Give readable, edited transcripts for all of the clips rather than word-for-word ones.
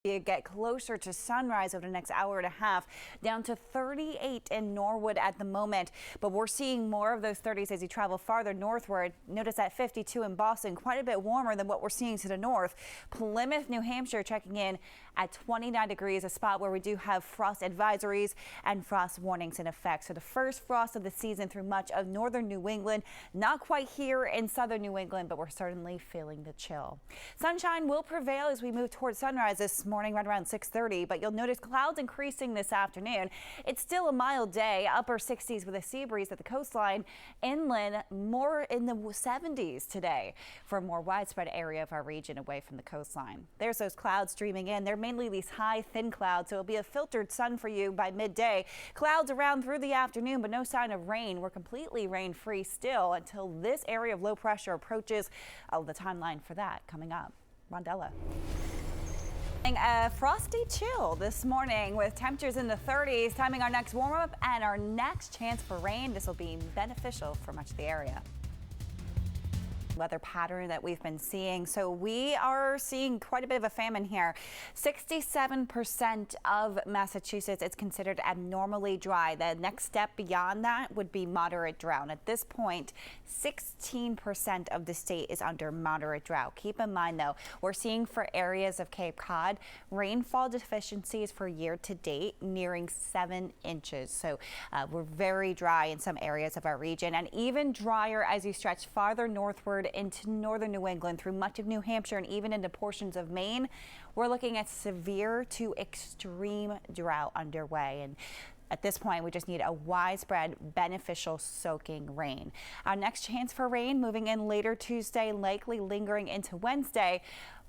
Get closer to sunrise over the next hour and a half, down to 38 in Norwood at the moment. But we're seeing more of those 30s as you travel farther northward. Notice that 52 in Boston, quite a bit warmer than what we're seeing to the north. Plymouth, New Hampshire checking in at 29 degrees, a spot where we do have frost advisories and frost warnings in effect. So the first frost of the season through much of northern New England, not quite here in southern New England, but we're certainly feeling the chill. Sunshine will prevail as we move towards sunrise this morning right around 6:30, but you'll notice clouds increasing this afternoon. It's still a mild day, upper 60s with a sea breeze at the coastline. Inland, more in the 70s today for a more widespread area of our region away from the coastline. There's those clouds streaming in. They're mainly these high, thin clouds, so it'll be a filtered sun for you by midday. Clouds around through the afternoon, but no sign of rain. We're completely rain-free still until this area of low pressure approaches. The timeline for that coming up. Rondella. A frosty chill this morning with temperatures in the 30s, timing our next warm-up and our next chance for rain. This will be beneficial for much of the area. Weather pattern that we've been seeing. So we are seeing quite a bit of a famine here. 67% of Massachusetts is considered abnormally dry. The next step beyond that would be moderate drought. At this point, 16% of the state is under moderate drought. Keep in mind, though, we're seeing for areas of Cape Cod, rainfall deficiencies for year to date nearing 7 inches. So we're very dry in some areas of our region, and even drier as you stretch farther northward into northern New England through much of New Hampshire and even into portions of Maine. We're looking at severe to extreme drought underway. And at this point, we just need a widespread beneficial soaking rain. Our next chance for rain moving in later Tuesday, likely lingering into Wednesday.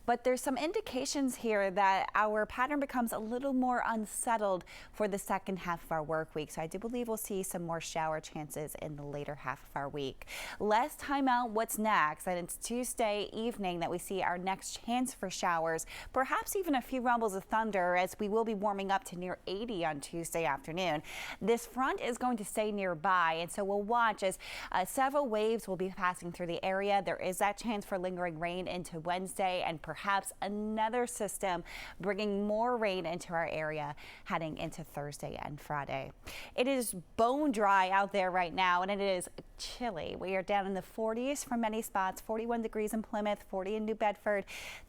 But there's some indications here that our pattern becomes a little more unsettled for the second half of our work week. So I do believe we'll see some more shower chances in the later half of our week. Let's time out what's next. And it's Tuesday evening that we see our next chance for showers, perhaps even a few rumbles of thunder, as we will be warming up to near 80 on Tuesday afternoon. This front is going to stay nearby, and so we'll watch as several waves will be passing through the area. There is that chance for lingering rain into Wednesday, and perhaps another system bringing more rain into our area heading into Thursday and Friday. It is bone dry out there right now, and it is chilly. We are down in the 40s for many spots, 41 degrees in Plymouth, 40 in New Bedford,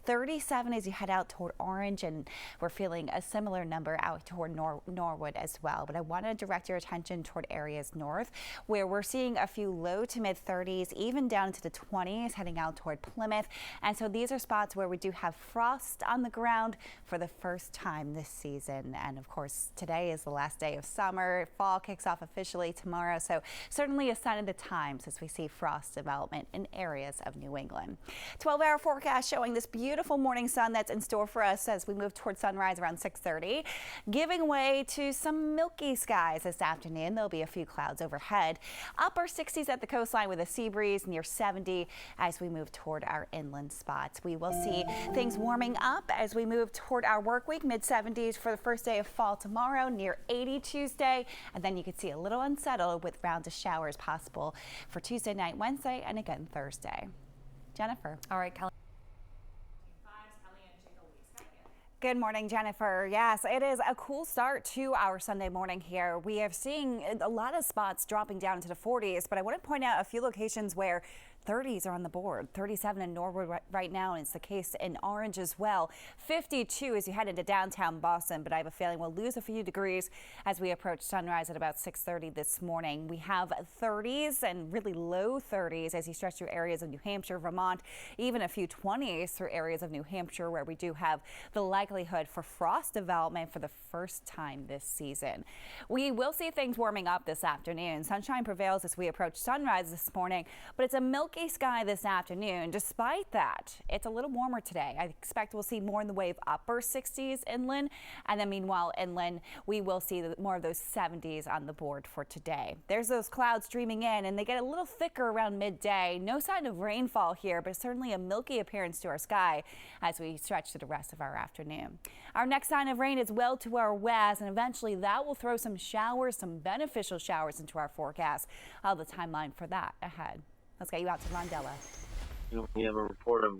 37 as you head out toward Orange, and we're feeling a similar number out toward Norwood as well. But I want to direct your attention toward areas north where we're seeing a few low to mid 30s, even down to the 20s heading out toward Plymouth. And so these are spots where we do have frost on the ground for the first time this season. And of course, today is the last day of summer. Fall kicks off officially tomorrow. So certainly a sign of the times as we see frost development in areas of New England. 12-hour forecast showing this beautiful morning sun that's in store for us as we move toward sunrise around 6:30, giving way to some milky skies this afternoon. There'll be a few clouds overhead. Upper 60s at the coastline with a sea breeze near 70 as we move toward our inland spots. We will see things warming up as we move toward our work week, mid 70s for the first day of fall tomorrow, near 80 Tuesday, and then you can see a little unsettled with rounds of showers possible for Tuesday night, Wednesday, and again Thursday. Jennifer. All right, Kelli. Good morning, Jennifer. Yes, it is a cool start to our Sunday morning here. We are seeing a lot of spots dropping down into the 40s, but I want to point out a few locations where 30s are on the board. 37 in Norwood right now, and it's the case in Orange as well. 52 as you head into downtown Boston, but I have a feeling we'll lose a few degrees as we approach sunrise at about 6:30 this morning. We have 30s and really low 30s as you stretch through areas of New Hampshire, Vermont, even a few 20s through areas of New Hampshire where we do have the likelihood for frost development for the first time this season. We will see things warming up this afternoon. Sunshine prevails as we approach sunrise this morning, but it's a milky sky this afternoon. Despite that, it's a little warmer today. I expect we'll see more in the way of upper 60s inland, and then meanwhile inland we will see more of those 70s on the board for today. There's those clouds streaming in, and they get a little thicker around midday. No sign of rainfall here, but certainly a milky appearance to our sky as we stretch to the rest of our afternoon. Our next sign of rain is well to our west, and eventually that will throw some showers, some beneficial showers into our forecast. I'll have the timeline for that ahead. Let's get you out to Rondella. We have a report of